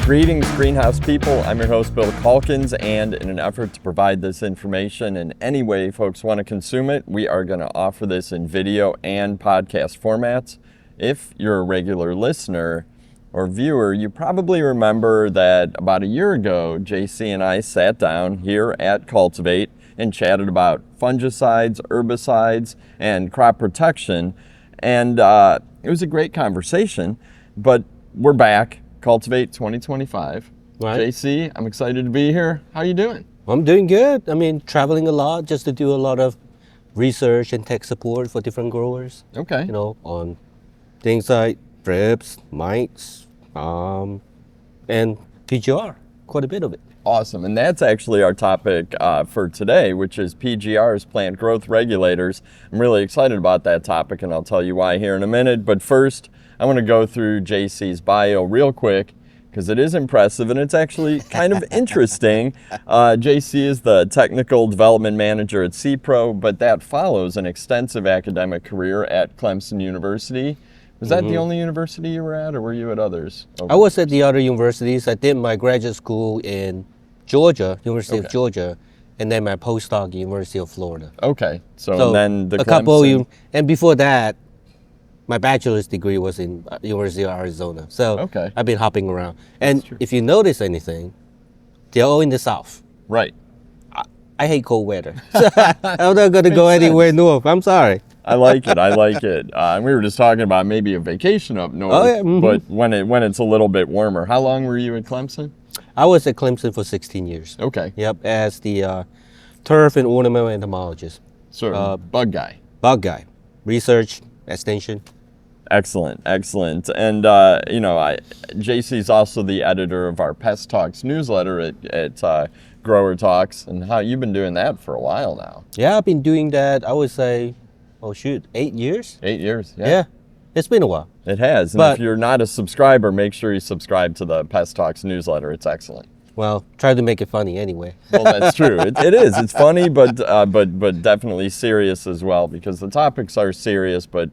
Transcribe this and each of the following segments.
Greetings, greenhouse people. I'm your host, Bill Calkins, and in an effort to provide this information in any way folks want to consume it, we are going to offer this in video and podcast formats. If you're a regular listener or viewer, you probably remember that about a year ago, JC and I sat down here at Cultivate and chatted about fungicides, herbicides, and crop protection. And it was a great conversation, but we're back. Cultivate 2025. Right. JC, I'm excited to be here. How are you doing? I'm doing good. I mean, traveling a lot just to do a lot of research and tech support for different growers. Okay. You know, on things like thrips, mites, and PGR, quite a bit of it. Awesome. And that's actually our topic for today, which is PGRs, plant growth regulators. I'm really excited about that topic, and I'll tell you why here in a minute. But first, I want to go through JC's bio real quick because it is impressive and it's actually kind of interesting. JC is the Technical Development Manager at SePRO, but that follows an extensive academic career at Clemson University. Was that the only university you were at, or were you at others? I was at the other universities. I did my graduate school in Georgia, University of Georgia, and then my postdoc, University of Florida. Okay, so then the a Clemson... couple, and before that, my bachelor's degree was in University of Arizona. So I've been hopping around. And if you notice anything, they're all in the South. Right. I hate cold weather. I'm not going to go anywhere north. I'm sorry. I like it. I like it. And we were just talking about maybe a vacation up north, but when it's a little bit warmer. How long were you at Clemson? I was at Clemson for 16 years. Okay. Yep, as the turf and ornamental entomologist. So bug guy. Bug guy. Research, extension. Excellent, excellent. And, JC's also the editor of our Pest Talks newsletter at Grower Talks. And how you've been doing that for a while now. Yeah, I've been doing that, I would say, 8 years? 8 years, yeah. It's been a while. It has. And if you're not a subscriber, make sure you subscribe to the Pest Talks newsletter. It's excellent. Well, try to make it funny anyway. Well, that's true. It is. It's funny, but definitely serious as well, because the topics are serious, but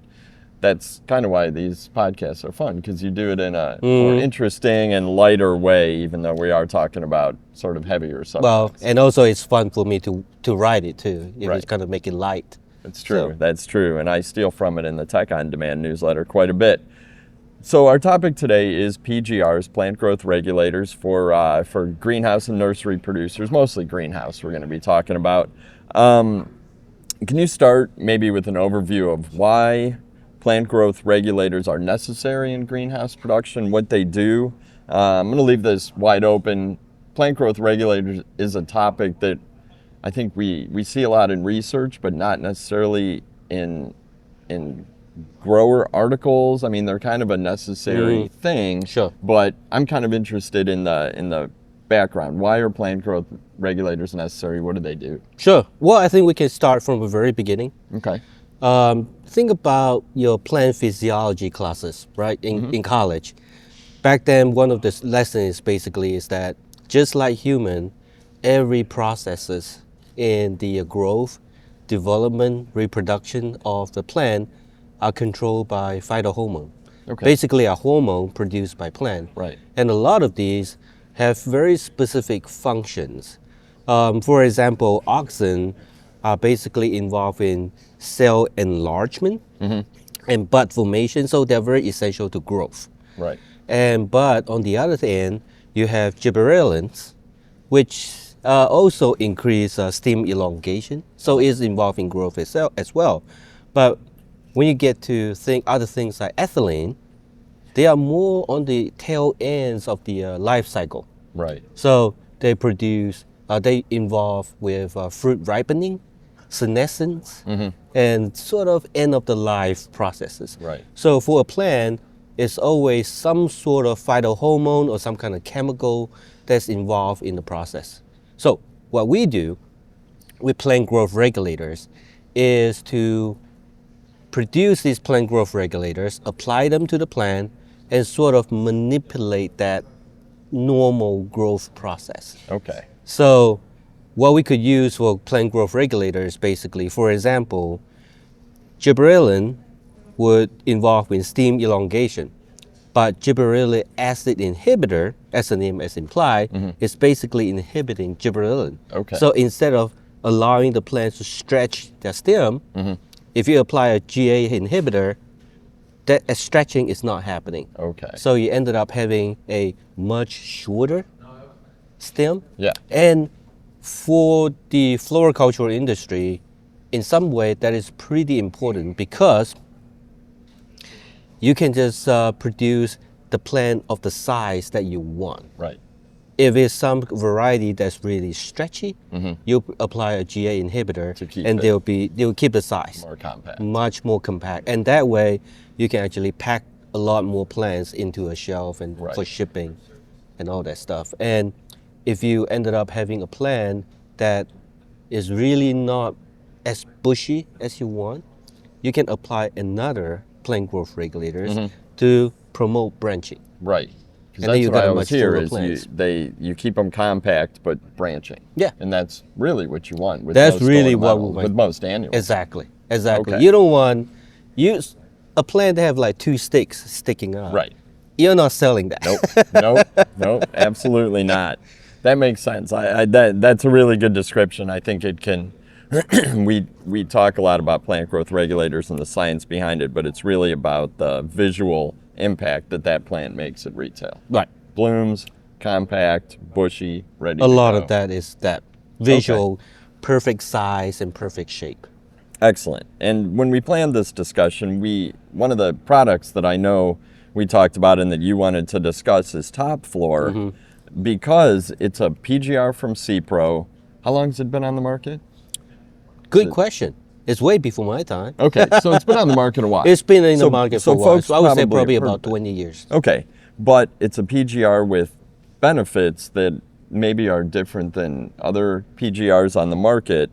that's kind of why these podcasts are fun, because you do it in a more interesting and lighter way, even though we are talking about sort of heavier subjects. Well, and also it's fun for me to write it too. It's kind of make it light. That's true. That's true. And I steal from it in the Tech on Demand newsletter quite a bit. So our topic today is PGRs, plant growth regulators for greenhouse and nursery producers, mostly greenhouse we're going to be talking about. Can you start maybe with an overview of why plant growth regulators are necessary in greenhouse production, what they do? I'm going to leave this wide open. Plant growth regulators is a topic that I think we see a lot in research, but not necessarily in grower articles. I mean, they're kind of a necessary thing. Sure. But I'm kind of interested in the background. Why are plant growth regulators necessary? What do they do? Sure. Well, I think we can start from the very beginning. Okay. Think about your plant physiology classes, right, in college. Back then, one of the lessons basically is that just like human, every processes in the growth, development, reproduction of the plant are controlled by phytohormone. Okay. Basically a hormone produced by plant. Right. And a lot of these have very specific functions. For example, auxin are basically involved in cell enlargement and bud formation, so they're very essential to growth. Right. But on the other hand, you have gibberellins, which also increase stem elongation, so it's involved in growth itself as well. But when you get to other things like ethylene, they are more on the tail ends of the life cycle. Right. So they involve with fruit ripening, senescence, and sort of end of the life processes. Right. So for a plant, it's always some sort of phytohormone or some kind of chemical that's involved in the process. So what we do with plant growth regulators is to produce these plant growth regulators, apply them to the plant, and sort of manipulate that normal growth process. Okay. So what we could use for plant growth regulators, basically, for example, gibberellin would involve in stem elongation. But gibberellic acid inhibitor, as the name is implied, is basically inhibiting gibberellin. Okay. So instead of allowing the plants to stretch their stem, if you apply a GA inhibitor, that stretching is not happening. Okay. So you ended up having a much shorter stem. Yeah. And for the floriculture industry, in some way that is pretty important because you can just produce the plant of the size that you want. Right. If it's some variety that's really stretchy, you apply a GA inhibitor, To keep and it they'll keep the size more compact. much more compact, and that way you can actually pack a lot more plants into a shelf and Right. for shipping and all that stuff. And if you ended up having a plant that is really not as bushy as you want, you can apply another plant growth regulators to promote branching. Right. Because And then that's you what got I a always much hear fuller is plants. you keep them compact but branching. Yeah. And that's really what you want with That's most really what we ornamentals, want. with most annuals. Exactly. Okay. You don't want a plant to have like 2 sticks sticking up. Right. You're not selling that. Nope, absolutely not. That makes sense. That's a really good description. I think it can. we talk a lot about plant growth regulators and the science behind it, but it's really about the visual impact that plant makes at retail. Right. Blooms, compact, bushy, ready. A to lot go. of that is that visual, perfect size and perfect shape. Excellent. And when we planned this discussion, one of the products that I know we talked about and that you wanted to discuss is Topflor, because it's a PGR from SePRO. How long has it been on the market? Good question. It's way before my time. Okay, so it's been on the market a while. It's been in the market for a while. Folks So I would say probably have heard about of it. 20 years. Okay, but it's a PGR with benefits that maybe are different than other PGRs on the market.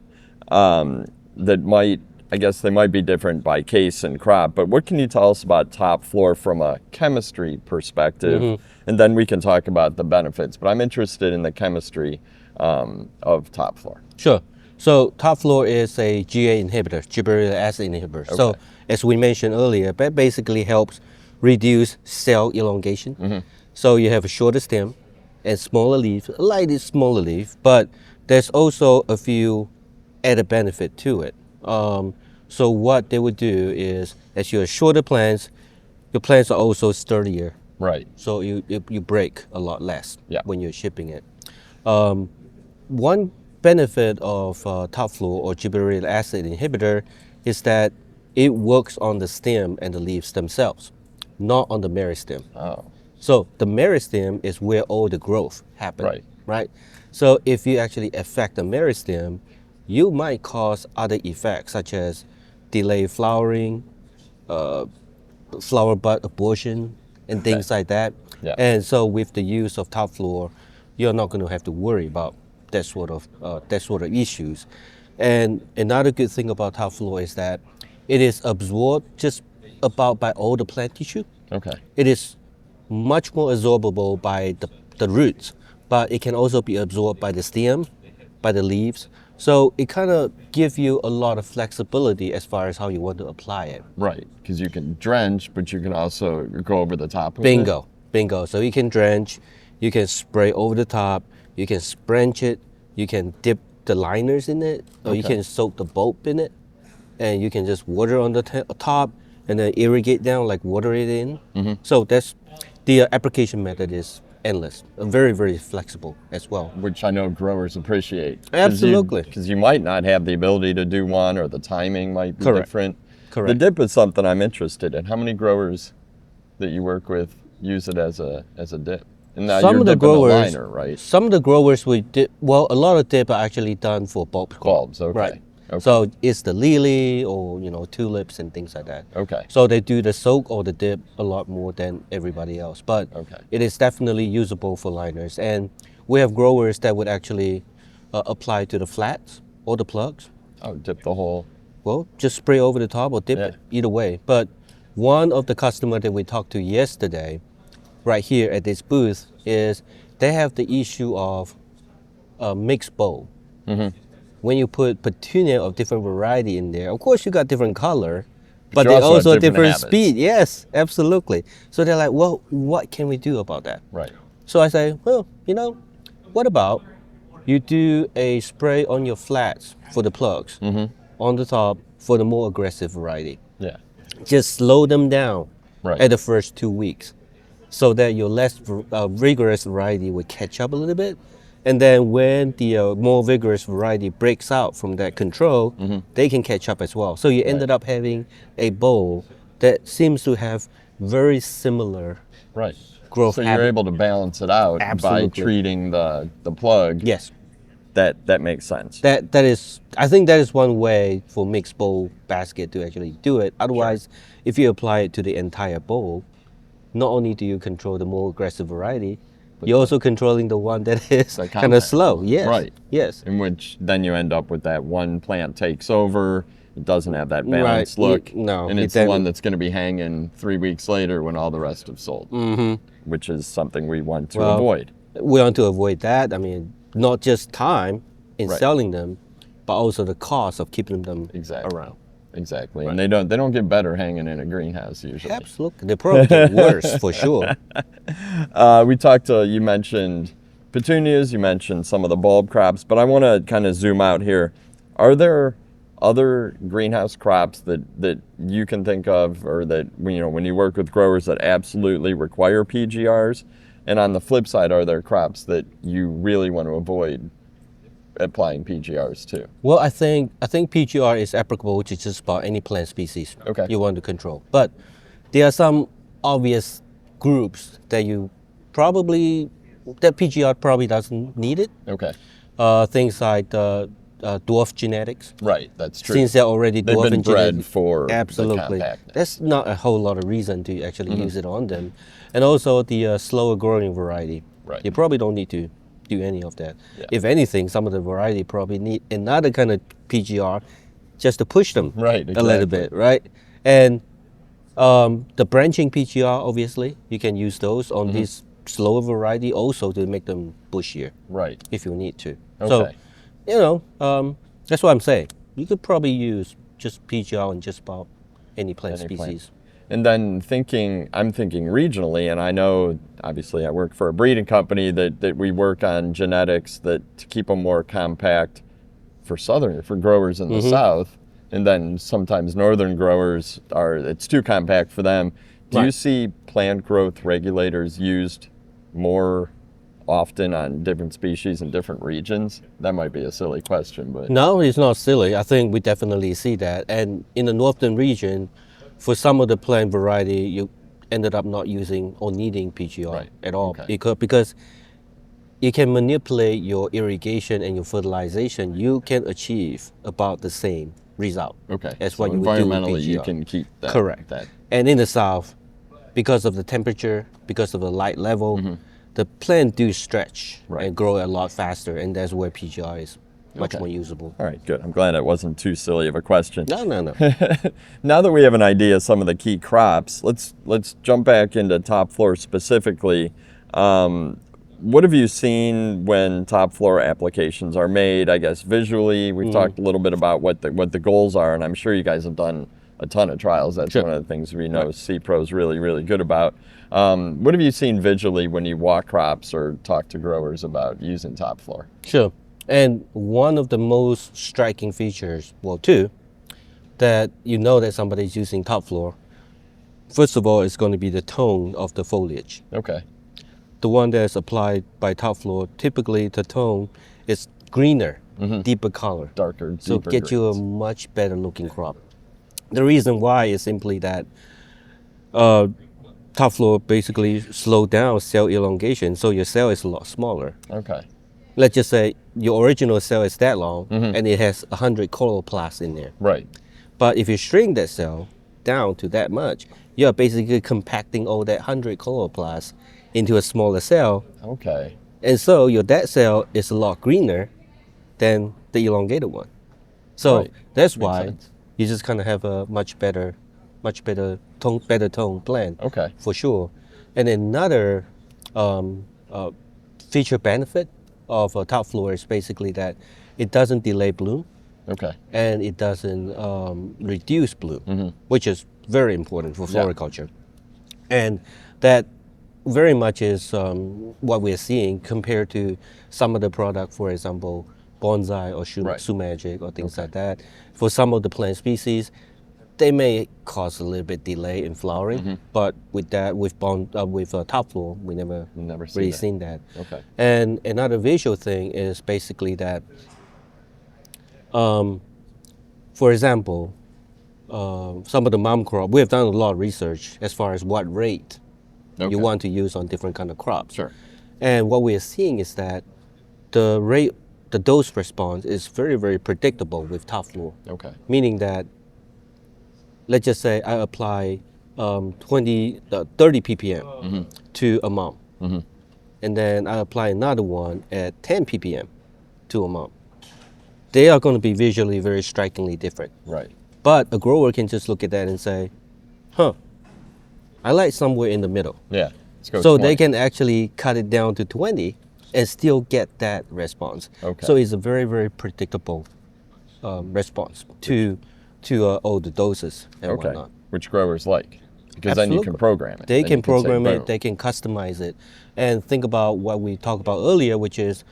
I guess they might be different by case and crop. But what can you tell us about Topflor from a chemistry perspective? And then we can talk about the benefits. But I'm interested in the chemistry of Topflor. Sure. So Topflor is a GA inhibitor, gibberellic acid inhibitor. So Okay. as we mentioned earlier, that basically helps reduce cell elongation. So you have a shorter stem and smaller leaf, slightly smaller leaf, but there's also a few added benefit to it. So what they would do is, as you have shorter plants, your plants are also sturdier. Right. So you break a lot less Yeah. when you're shipping it. One benefit of Topflor or gibberellic acid inhibitor is that it works on the stem and the leaves themselves, not on the meristem. Oh. So the meristem is where all the growth happens. Right. So if you actually affect the meristem, you might cause other effects such as delayed flowering, flower bud abortion, and things like that. Yeah. And so with the use of Topflor, you're not going to have to worry about that sort of issues. And another good thing about Topflor is that it is absorbed just about by all the plant tissue. Okay. It is much more absorbable by the roots, but it can also be absorbed by the stem, by the leaves. So it kind of gives you a lot of flexibility as far as how you want to apply it. Right, because you can drench, but you can also go over the top of it. Bingo. So you can drench, you can spray over the top, you can sprench it, you can dip the liners in it, or you Okay. can soak the bulb in it, and you can just water on the top and then irrigate down, like water it in. So that's the application method is endless, very, very flexible as well. Which I know growers appreciate. Absolutely. Because you might not have the ability to do one, or the timing might be Correct. different. Correct. The dip is something I'm interested in. How many growers that you work with use it as a dip? And now Some you're of the dipping growers, liner, right? some of the growers we dip. Well, a lot of dip are actually done for bulb. Bulbs, okay. Right. Okay. So it's the lily or tulips and things like that. Okay. So they do the soak or the dip a lot more than everybody else, but Okay. it is definitely usable for liners. And we have growers that would actually apply to the flats or the plugs. Oh, dip the whole. Well, just spray over the top or dip Yeah. it, either way. But one of the customer that we talked to yesterday, right here at this booth, is they have the issue of mixed bulb. When you put petunia of different variety in there, of course you got different color, but you they also have also different different habits. speed. Yes, absolutely. So they're like, well, what can we do about that? Right. So I say, well, what about you do a spray on your flats for the plugs, on the top for the more aggressive variety. Yeah. Just slow them down Right. at the first 2 weeks so that your less vigorous variety will catch up a little bit. And then when the more vigorous variety breaks out from that control, they can catch up as well. So you ended up having a bowl that seems to have very similar Right. growth So you're habit. able to balance it out by Absolutely. treating the plug. Yes. That makes sense. That is, I think that is one way for mixed bowl basket to actually do it. Otherwise, if you apply it to the entire bowl, not only do you control the more aggressive variety, you're also controlling the one that is The kind of compact slow. one. Yes. Right. Yes. In which then you end up with that one plant takes over. It doesn't have that balanced Right. look. No, And it it's the one then- that's going to be hanging 3 weeks later when all the rest have sold. Which is something we want to Well, avoid. We want to avoid that. I mean, not just time in Right. selling them, but also the cost of keeping them Exactly. around. Exactly. And they don't get better hanging in a greenhouse usually. Absolutely. They probably get worse for sure. We talked you mentioned petunias, you mentioned some of the bulb crops, but I want to kind of zoom out here. Are there other greenhouse crops that you can think of, or that when you work with growers that absolutely require PGRs? And on the flip side, are there crops that you really want to avoid applying PGRs to? Well, I think PGR is applicable to just about any plant species Okay. you want to control. But there are some obvious groups that PGR probably doesn't need it. Okay. Things like dwarf genetics. Right, that's true. Since they're already They've dwarf been in bred genetics, for the absolutely. compactness. That's not a whole lot of reason to actually use it on them. And also the slower growing variety. Right. You probably don't need to do any of that. Yeah. If anything, some of the variety probably need another kind of PGR just to push them Right, a little exactly. bit, right? And the branching PGR, obviously, you can use those on this slower variety also to make them bushier Right. if you need to. Okay. So, that's what I'm saying. You could probably use just PGR on just about any plant Any species. plant. And then I'm thinking regionally, and I know obviously I work for a breeding company that we work on genetics to keep them more compact for growers in the south, and then sometimes northern growers it's too compact for them. Do you Right. see plant growth regulators used more often on different species in different regions? That might be a silly question, but No, it's not silly. I think we definitely see that. And in the northern region, for some of the plant variety, you ended up not using or needing PGR Right. at all. Okay. Because you can manipulate your irrigation and your fertilization. You can achieve about the same result. okay. That's So what you would do with environmentally, you PGR. can keep that. Correct. That And in the south, because of the temperature, because of the light level, the plant do stretch Right. and grow a lot faster, and that's where PGR is much Okay. more usable. All right, good. I'm glad it wasn't too silly of a question. No. Now that we have an idea of some of the key crops, let's jump back into Topflor specifically. What have you seen when Topflor applications are made? I guess visually, we've talked a little bit about what the goals are, and I'm sure you guys have done a ton of trials. That's Sure. one of the things we know SePRO is really, really good about. What have you seen visually when you walk crops or talk to growers about using Topflor? Sure. And one of the most striking features, well, two, that you know that somebody's using Topflor, first of all, it's going to be the tone of the foliage. Okay. The one that's applied by Topflor, typically the tone is greener, deeper color. Darker, So deeper get you a greens. much better looking crop. The reason why is simply that Topflor basically slow down cell elongation, so your cell is a lot smaller. Okay. Let's just say your original cell is that long and it has 100 chloroplasts in there. Right. But if you shrink that cell down to that much, you're basically compacting all that 100 chloroplasts into a smaller cell. Okay. And so your dead cell is a lot greener than the elongated one. So Right. that's Makes why sense. you just kind of have a much better tone plant. Okay. For sure. And another feature benefit of Topflor is basically that it doesn't delay bloom. Okay. and it doesn't reduce bloom, which is very important for floriculture. And that very much is what we're seeing compared to some of the product, for example, bonsai or Right. sumagic or things like that. For some of the plant species, they may cause a little bit delay in flowering, but with that, with Topflor, we never Never really that. seen that. Okay. And another visual thing is basically that, for example, some of the mom crop, we have done a lot of research as far as what rate Okay. you want to use on different kind of crops. Sure. And what we are seeing is that the rate, the dose response is very, very predictable with Topflor. Okay. Meaning that, let's just say I apply 30 ppm to a mom. And then I apply another one at 10 ppm to a mom. They are going to be visually very strikingly different. Right. But a grower can just look at that and say, huh, I like somewhere in the middle. Yeah. Let's go So 20. they can actually cut it down to 20 and still get that response. Okay. So it's a very, very predictable response to all the doses and Okay. whatnot. Which growers like. Because then you can Absolutely. program it. They Then can you say, program boom. it, they can customize it. And think about what we talked about earlier, which is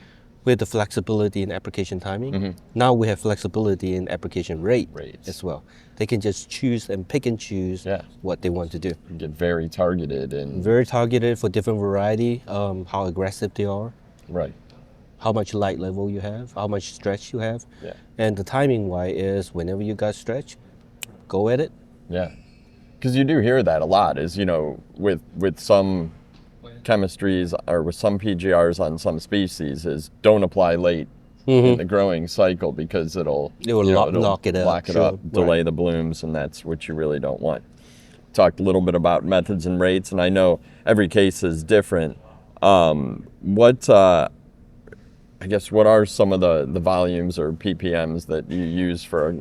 with the flexibility in application timing. Now we have flexibility in application Rates. as well. They can just choose and pick and choose Yeah. what they want to do. You get very targeted and Very targeted for different variety, how aggressive they are, right. how much light level you have, how much stretch you have. Yeah. And the timing wise is whenever you got stretch, go at it. Yeah. Because you do hear that a lot is, with some chemistries or with some PGRs on some species is don't apply late in the growing cycle because It will it'll lock it up, lock it sure, up, delay right. the blooms, and that's what you really don't want. Talked a little bit about methods and rates, and I know every case is different. What are some of the volumes or ppms that you use for,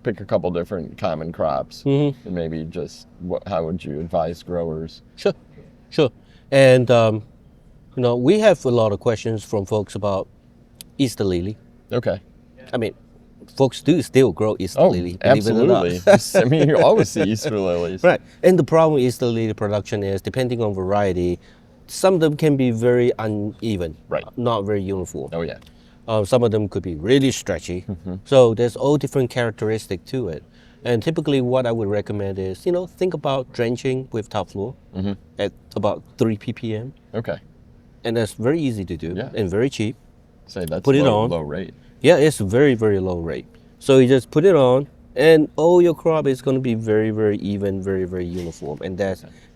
pick a couple different common crops and maybe just how would you advise growers? Sure. And, we have a lot of questions from folks about Easter lily. Okay. I mean, folks do still grow Easter Oh, lily, believe it or not. absolutely. I mean, you always see Easter lilies. Right. And the problem with Easter lily production is, depending on variety, some of them can be very uneven, Right. not very uniform. Oh, yeah. Some of them could be really stretchy. So there's all different characteristic to it. And typically what I would recommend is, think about drenching with Topflor at about 3 ppm. Okay. And that's very easy to do Yeah. and very cheap. Say that's Put it low, on. low rate. Yeah, it's very, very low rate. So you just put it on and all your crop is going to be very, very even, very, very uniform. And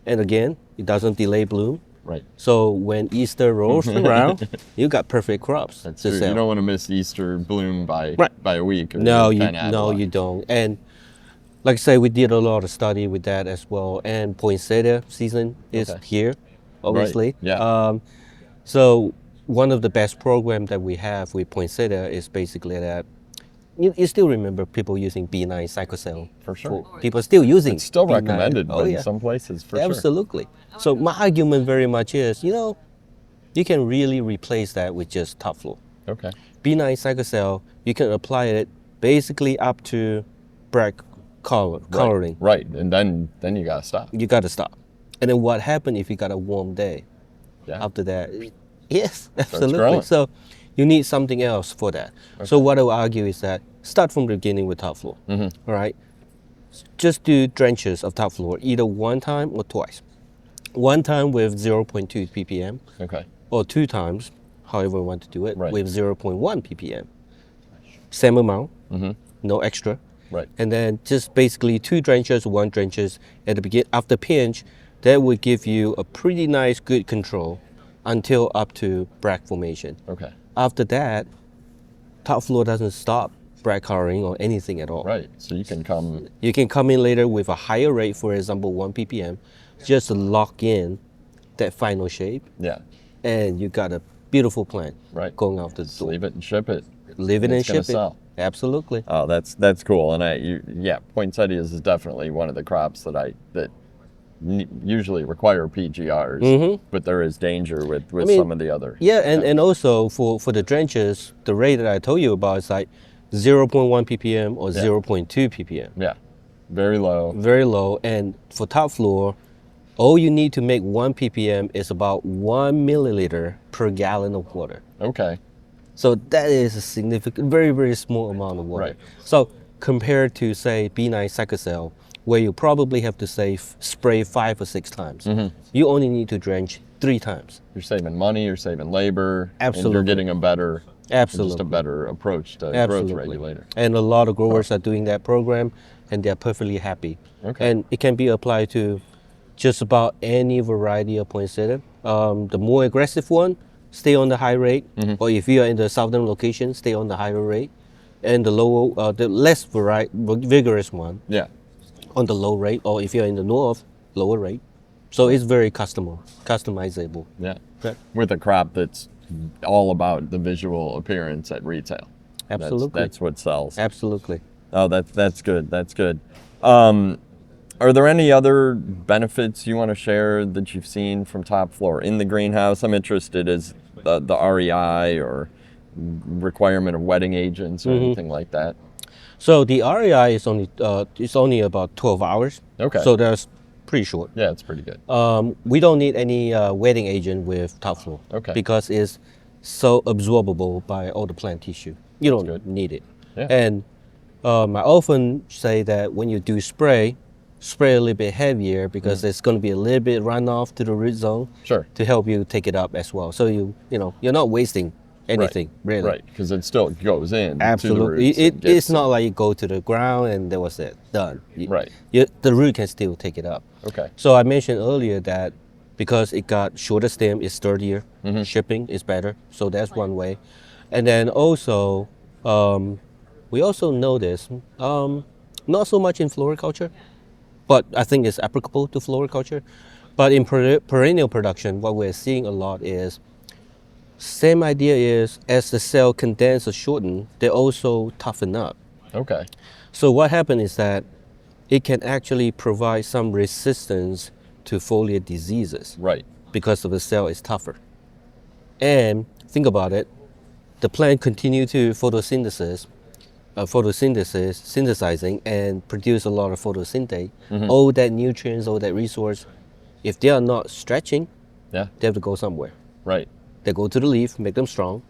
and again, it doesn't delay bloom. Right. So when Easter rolls around, you got perfect crops That's to true. sell. You don't want to miss Easter bloom by a week. Or No, you kinda out of luck. you don't. And like I say, we did a lot of study with that as well. And poinsettia season is Okay. here, obviously. Yeah. So one of the best programs that we have with poinsettia is basically that you still remember people using B9 cycocell. For sure. People still using It's still B9. recommended Oh, in yeah. some places, for sure. Absolutely. So my argument very much is, you can really replace that with just Topflor. Okay. B9 cycocell, you can apply it basically up to black coloring. Right. And then you got to stop. You got to stop. And then what happens if you got a warm day Yeah. after that? Yes, absolutely. growing. So you need something else for that. So what I would argue is that start from the beginning with Topflor. All right. Just do drenches of Topflor either one time or twice. One time with 0.2 ppm Okay. or two times, however you want to do it, Right. with 0.1 ppm. Same amount, no extra. Right. And then just basically two drenches, one drenches at the beginning. After pinch, that would give you a pretty nice, good control until up to brag formation. Okay. After that, Topflor doesn't stop brag coloring or anything at all. Right. So you can come. You can come in later with a higher rate, for example, 1 ppm, just to lock in that final shape, Yeah. and you got a beautiful plant Right. going out the Just door. leave it and ship it. Live it and it's gonna ship it. sell. Absolutely. Oh, that's cool. And poinsettias is definitely one of the crops that usually require PGRs, but there is danger with some of the other. Yeah, and also for the drenches, the rate that I told you about is like 0.1 ppm or Yeah. 0.2 ppm. Yeah. Very low. Very low. And for Topflor, all you need to make 1 ppm is about 1 milliliter per gallon of water. Okay. So that is a significant, very, very small amount of water. Right. So compared to, say, B9 Cycocel, where you probably have to spray 5 or 6 times, you only need to drench 3 times. You're saving money, you're saving labor, and Absolutely. you're getting a better, Absolutely. just a better approach to Absolutely. growth regulator. And a lot of growers are doing that program, and they're perfectly happy. Okay. And it can be applied to just about any variety of poinsettia. The more aggressive one, stay on the high rate, or if you are in the southern location, stay on the higher rate. And the lower, the less vigorous one, Yeah. on the low rate, or if you're in the north, lower rate. So it's very customizable. Yeah. Okay. With a crop that's all about the visual appearance at retail. Absolutely. That's what sells. Absolutely. Oh, that's good. That's good. Are there any other benefits you want to share that you've seen from Topflor in the greenhouse? I'm interested as the REI or requirement of wetting agents or anything like that. So the REI is only about 12 hours. Okay. So that's pretty short. Yeah, it's pretty good. We don't need any wetting agent with Topflor. Okay. Because it's so absorbable by all the plant tissue. You don't need it. Yeah. And I often say that when you do spray a little bit heavier because there's going to be a little bit runoff to the root zone. Sure. To help you take it up as well. So you're not wasting anything, really. Right, because it still goes in. Absolutely. To the roots. It's not like you go to the ground and that was it, done. Right. The root can still take it up. Okay. So I mentioned earlier that because it got shorter stem, it's sturdier, shipping is better. So that's one way. And then also, we also notice, not so much in floriculture, but I think it's applicable to floriculture. But in perennial production, what we're seeing a lot is, same idea is as the cell condense or shorten, they also toughen up. Okay. So what happens is that it can actually provide some resistance to foliar diseases. Right. Because of the cell is tougher. And think about it, the plant continue to synthesizing and produce a lot of photosynthate. All that nutrients, all that resource, if they are not stretching, Yeah. they have to go somewhere. Right. They go to the leaf, make them strong.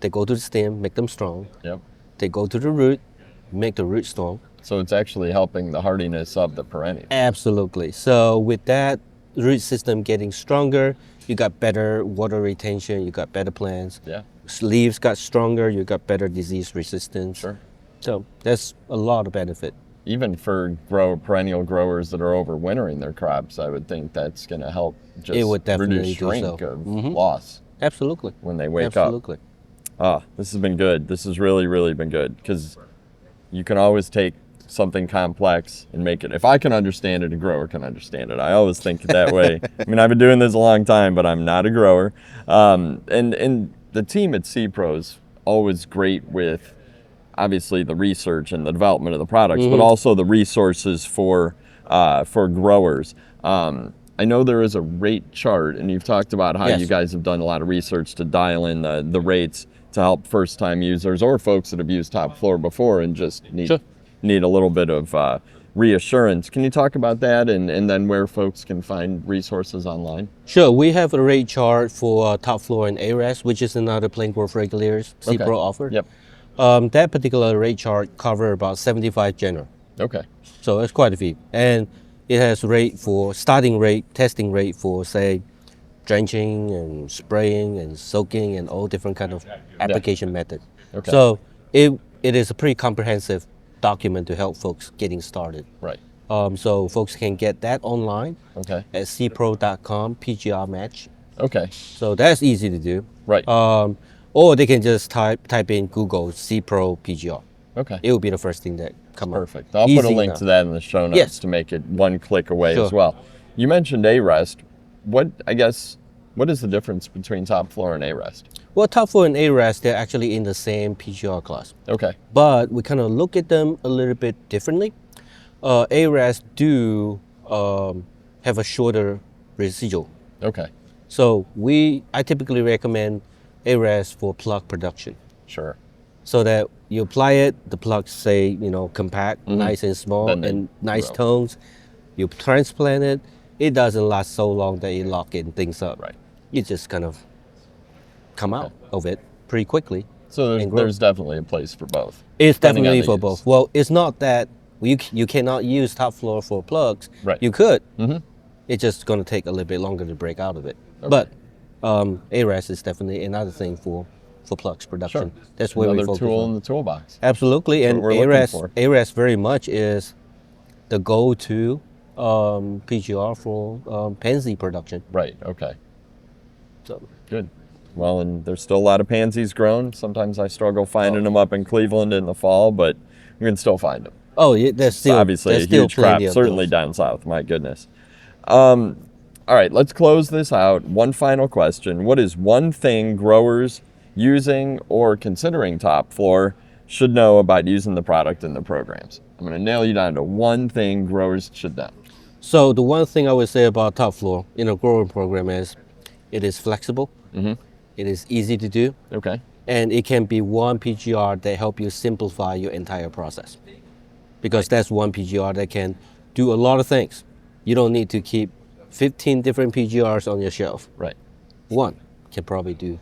They go to the stem, make them strong. Yep. They go to the root, make the root strong. So it's actually helping the hardiness of the perennial. Absolutely. So with that root system getting stronger, you got better water retention, you got better plants. Yeah. Leaves got stronger, you got better disease resistance. Sure. So that's a lot of benefit. Even for perennial growers that are overwintering their crops, I would think that's going to help just It would definitely reduce do shrink so. of loss Absolutely. when they wake Absolutely. up. This has been good. This has really, really been good because you can always take something complex and make it. If I can understand it, a grower can understand it. I always think that way. I mean, I've been doing this a long time, but I'm not a grower. And the team at SePRO is always great with obviously the research and the development of the products, but also the resources for growers. I know there is a rate chart, and you've talked about how you guys have done a lot of research to dial in the rates to help first-time users or folks that have used Topflor before and just need a little bit of reassurance. Can you talk about that and then where folks can find resources online? Sure. We have a rate chart for Topflor and ARES, which is another plant growth regulators SePRO offer. Yep. That particular rate chart covers about 75 genera. Okay. So it's quite a few. And it has testing rate for, say, drenching and spraying and soaking and all different kind of application methods. Okay. So it is a pretty comprehensive document to help folks getting started. Right. So folks can get that online Okay. at sepro.com, PGR match. Okay. So that's easy to do. Right. Or they can just type in Google SePRO PGR. Okay. It will be the first thing that come up. Perfect. I'll put a Easy link enough. to that in the show notes Yes. to make it one click away Sure. as well. You mentioned ARES. What is the difference between Topflor and ARES? Well, Topflor and ARES, they're actually in the same PGR class. Okay. But we kind of look at them a little bit differently. ARES do have a shorter residual. Okay. So I typically recommend ARES for plug production. Sure. so that you apply it, the plugs say, compact, nice and small, Then they and nice grow. tones. You transplant it, it doesn't last so long that you lock in things up. Right. You just kind of come out of it pretty quickly. So and grow. there's definitely a place for both. It's depending on definitely the for use. both. Well, it's not that you cannot use Topflor for plugs. Right. You could. Mm-hmm. It's just going to take a little bit longer to break out of it. Okay. But ARES is definitely another thing for plugs production. Sure. That's where we Another focus tool on. in the toolbox. Absolutely, That's and what we're looking for. ARES very much is the go-to PGR for pansy production. Right. Okay. So Good. Well, and there's still a lot of pansies grown. Sometimes I struggle finding them up in Cleveland in the fall, but you can still find them. oh, yeah, there's It's still obviously there's a still huge crop, plenty of certainly those. down south. My goodness. All right, let's close this out. One final question. What is one thing growers using or considering Topflor should know about using the product in the programs? I'm going to nail you down to one thing growers should know. So the one thing I would say about Topflor in a growing program is it is flexible, it is easy to do, Okay. and it can be one PGR that help you simplify your entire process. Because that's one PGR that can do a lot of things. You don't need to keep 15 different PGRs on your shelf. Right. One can probably do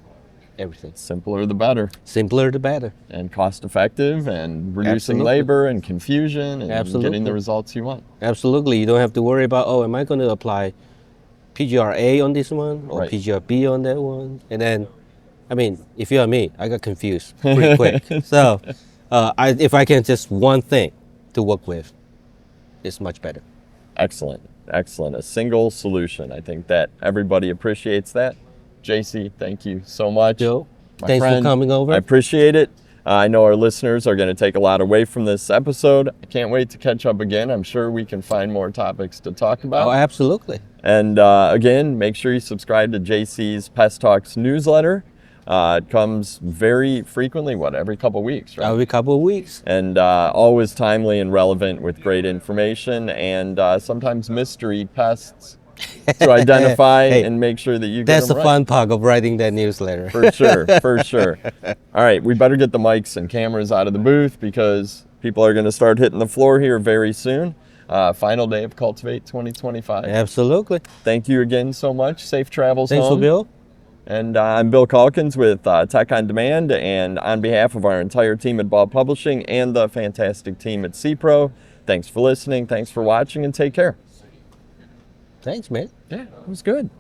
everything. Simpler the better, Simpler the better. and cost effective, and reducing Absolutely. labor and confusion, and Absolutely. getting the results you want. Absolutely. You don't have to worry about, oh, am I going to apply PGR-A on this one or Right. PGR-B on that one? And then, I mean, if you're me, I got confused pretty quick. So if I can just one thing to work with, it's much better. Excellent. Excellent. A single solution. I think that everybody appreciates that. JC, thank you so much. Joe, My thanks for friend, coming over. I appreciate it. I know our listeners are going to take a lot away from this episode. I can't wait to catch up again. I'm sure we can find more topics to talk about. Oh, absolutely. And again, make sure you subscribe to JC's Pest Talks newsletter. It comes very frequently, every couple weeks, right? Every couple of weeks. And always timely and relevant with great information, and sometimes mystery pests to identify Hey, and make sure that you get That's the them right. fun part of writing that newsletter. For sure, for sure. All right, we better get the mics and cameras out of the booth because people are going to start hitting the floor here very soon. Final day of Cultivate 2025. Absolutely. Thank you again so much. Safe travels Thanks home. for Bill. And I'm Bill Calkins with Tech on Demand, and on behalf of our entire team at Ball Publishing and the fantastic team at SePRO, thanks for listening, thanks for watching, and take care. Thanks, man. Yeah, it was good.